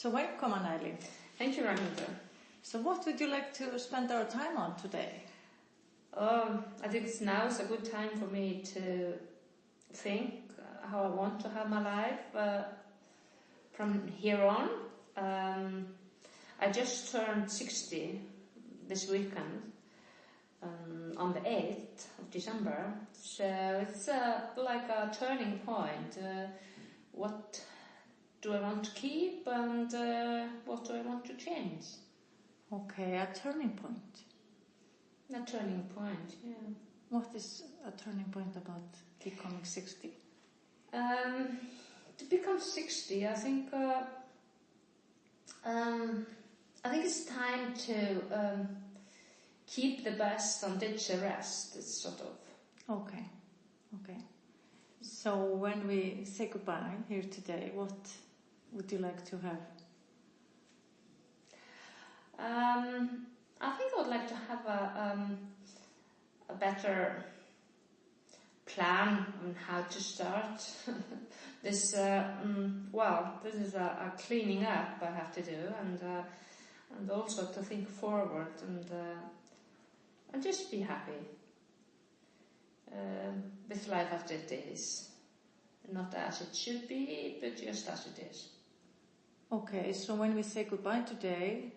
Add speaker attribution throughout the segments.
Speaker 1: So welcome, Anneli.
Speaker 2: Thank you, Ragnhild.
Speaker 1: So what would you like to spend our time on today?
Speaker 2: I think now is a good time for me to think how I want to have my life from here on. I just turned 60 this weekend, on the 8th of December. So it's like a turning point. What do I want to keep and what do I want to change?
Speaker 1: Okay, a turning point.
Speaker 2: A turning point, yeah.
Speaker 1: What is a turning point about becoming 60?
Speaker 2: To become 60, I think it's time to keep the best and ditch the rest. It's sort of.
Speaker 1: Okay. So when we say goodbye here today, what would you like to have?
Speaker 2: I think I would like to have a better plan on how to start this. This is a cleaning up I have to do, and also to think forward and just be happy with life after it is, not as it should be, but just as it is.
Speaker 1: Okay, so when we say goodbye today,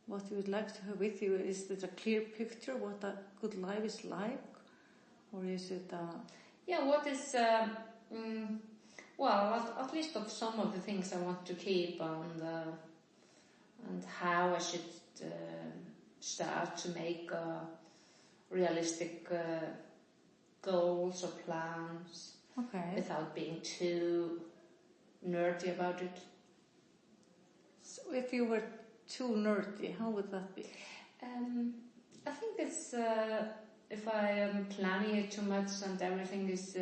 Speaker 1: what you would like to have with you, is it a clear picture what a good life is like? Or is it
Speaker 2: what is... at least of some of the things I want to keep and how I should start to make realistic goals or plans.
Speaker 1: Okay.
Speaker 2: Without being too nerdy about it.
Speaker 1: So if you were too nerdy, how would that be?
Speaker 2: I think it's if I am planning it too much and everything is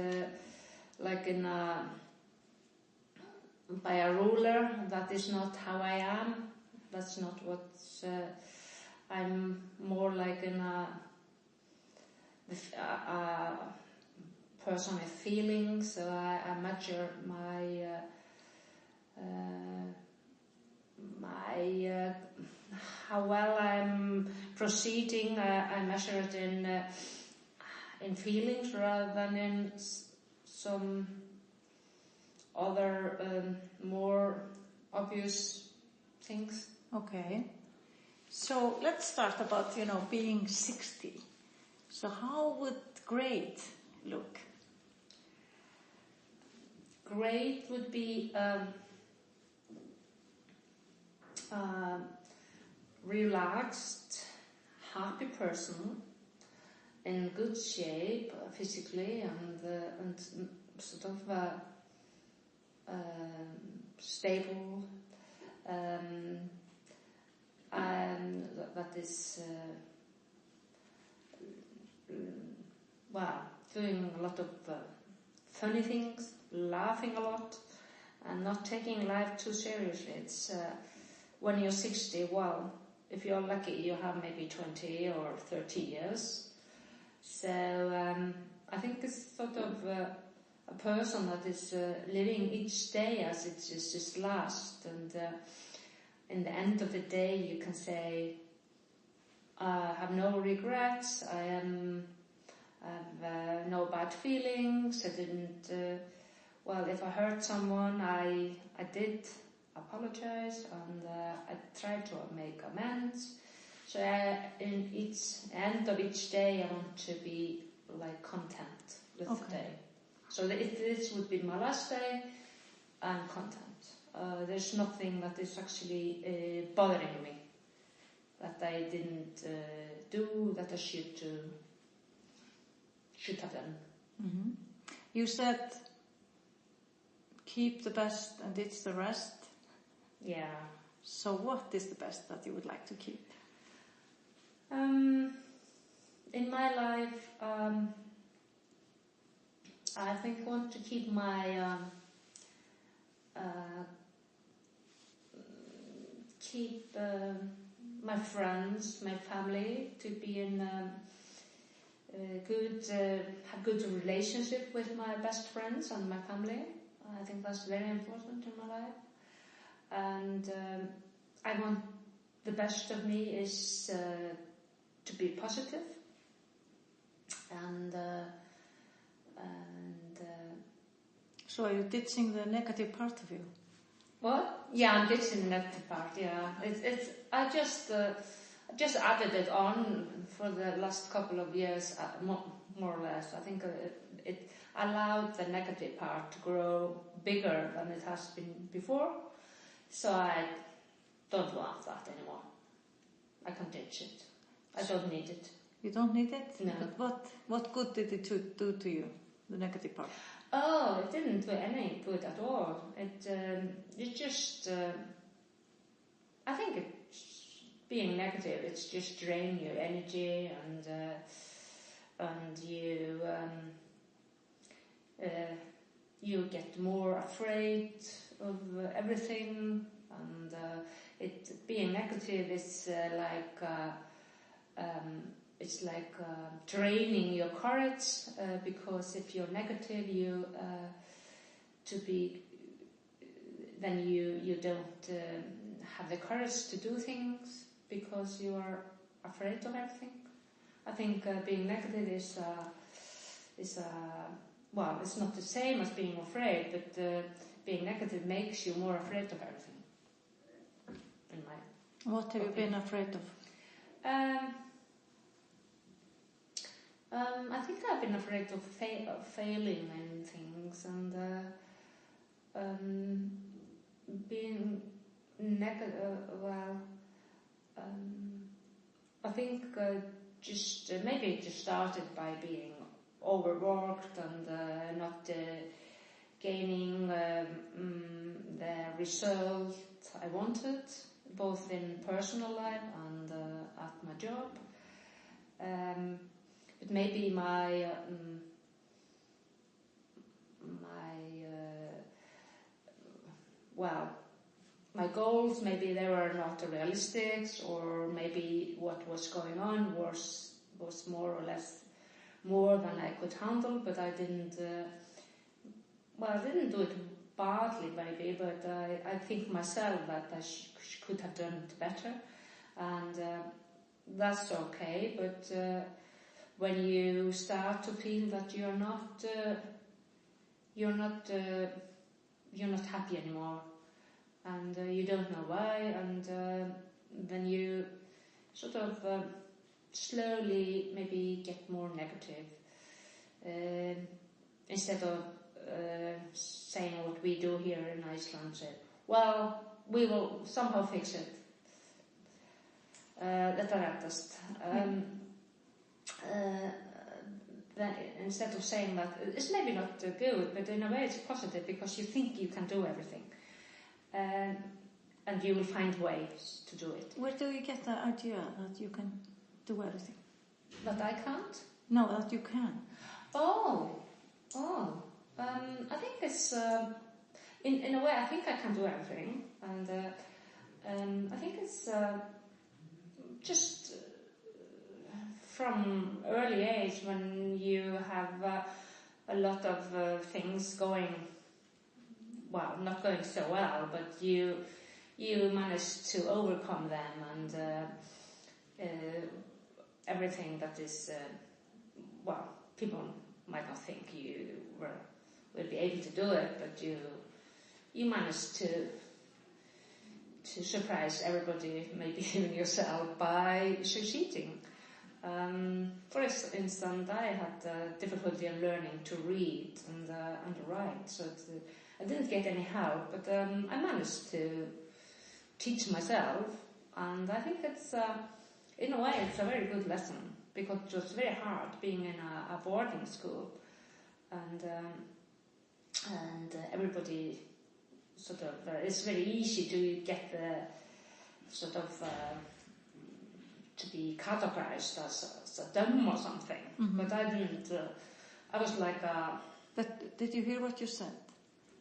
Speaker 2: like by a ruler. That is not how I am. That's not what I'm more like a person with feelings. So I measure how well I'm proceeding. I measure it in feelings rather than in some other more obvious things.
Speaker 1: Okay. So let's start about being 60. So how would great look?
Speaker 2: Great would be relaxed, happy person, in good shape physically and sort of stable, and that is doing a lot of funny things, laughing a lot, and not taking life too seriously. It's when you're 60, if you're lucky, you have maybe 20 or 30 years. So I think it's sort of a person that is living each day as it is his last, and in the end of the day you can say, I have no regrets, I have no bad feelings, I didn't, if I hurt someone, I did apologize, and I tried to make amends. So in each end of each day I want to be like content with the day. So if this would be my last day, I'm content. There's nothing that is actually bothering me that I didn't do that I should have done.
Speaker 1: Mm-hmm. You said keep the best and ditch the rest.
Speaker 2: Yeah.
Speaker 1: So what is the best that you would like to keep?
Speaker 2: In my life, I think I want to keep my my friends, my family, to be in have good relationship with my best friends and my family. I think that's very important in my life. and I want the best of me is to be positive, and
Speaker 1: So are you ditching the negative part of you?
Speaker 2: what? Yeah, I'm ditching the negative part. Yeah, I just added it on for the last couple of years, more or less. I think it allowed the negative part to grow bigger than it has been before. So I don't want that anymore. I can ditch it. I don't need it.
Speaker 1: You don't need it?
Speaker 2: No.
Speaker 1: But what good did it do to you, the negative part?
Speaker 2: Oh, it didn't do any good at all. It just, I think being negative, it's just drain your energy, and you get more afraid of everything, and being negative is it's like training your courage, because if you're negative, then you don't have the courage to do things because you are afraid of everything. I think being negative is well, it's not the same as being afraid, but being negative makes you more afraid of everything. In my
Speaker 1: What have you been afraid of?
Speaker 2: I think I've been afraid of failing in things, and being negative. I think maybe it just started by being overworked and not gaining the result I wanted, both in personal life and at my job. But maybe my goals, maybe they were not realistic, or maybe what was going on was more or less more than I could handle, but I didn't I didn't do it badly maybe, but I think myself that I could have done it better, and that's okay, but when you start to feel that you're not happy anymore, and you don't know why, and then you sort of slowly maybe get more negative, instead of saying what we do here in Iceland, say, well, we will somehow fix it. That reddast. Instead of saying that, it's maybe not good, but in a way it's positive, because you think you can do everything, and you will find ways to do it.
Speaker 1: Where do you get the idea that you can do everything?
Speaker 2: That I can't?
Speaker 1: No, that you can.
Speaker 2: I think it's in a way I think I can do everything, and I think it's just from early age, when you have a lot of things going, well, not going so well, but you manage to overcome them, and everything that is, people might not think you will be able to do it, but you manage to surprise everybody, maybe even yourself, by succeeding. For instance, I had difficulty in learning to read and write, so I didn't get any help, but I managed to teach myself, and I think it's, in a way, it's a very good lesson, because it was very hard being in a boarding school, and everybody sort of, it's very easy to get the sort of to be categorized as a dumb or something. Mm-hmm. But I didn't. I was like a...
Speaker 1: But did you hear what you said?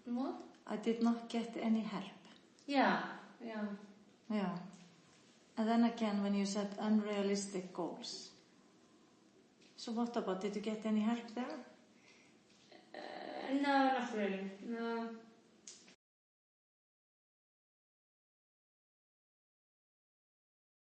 Speaker 2: What?
Speaker 1: I did not get any help.
Speaker 2: Yeah.
Speaker 1: And then again, when you said unrealistic goals. So what about, did you get any help there?
Speaker 2: No, not really. No.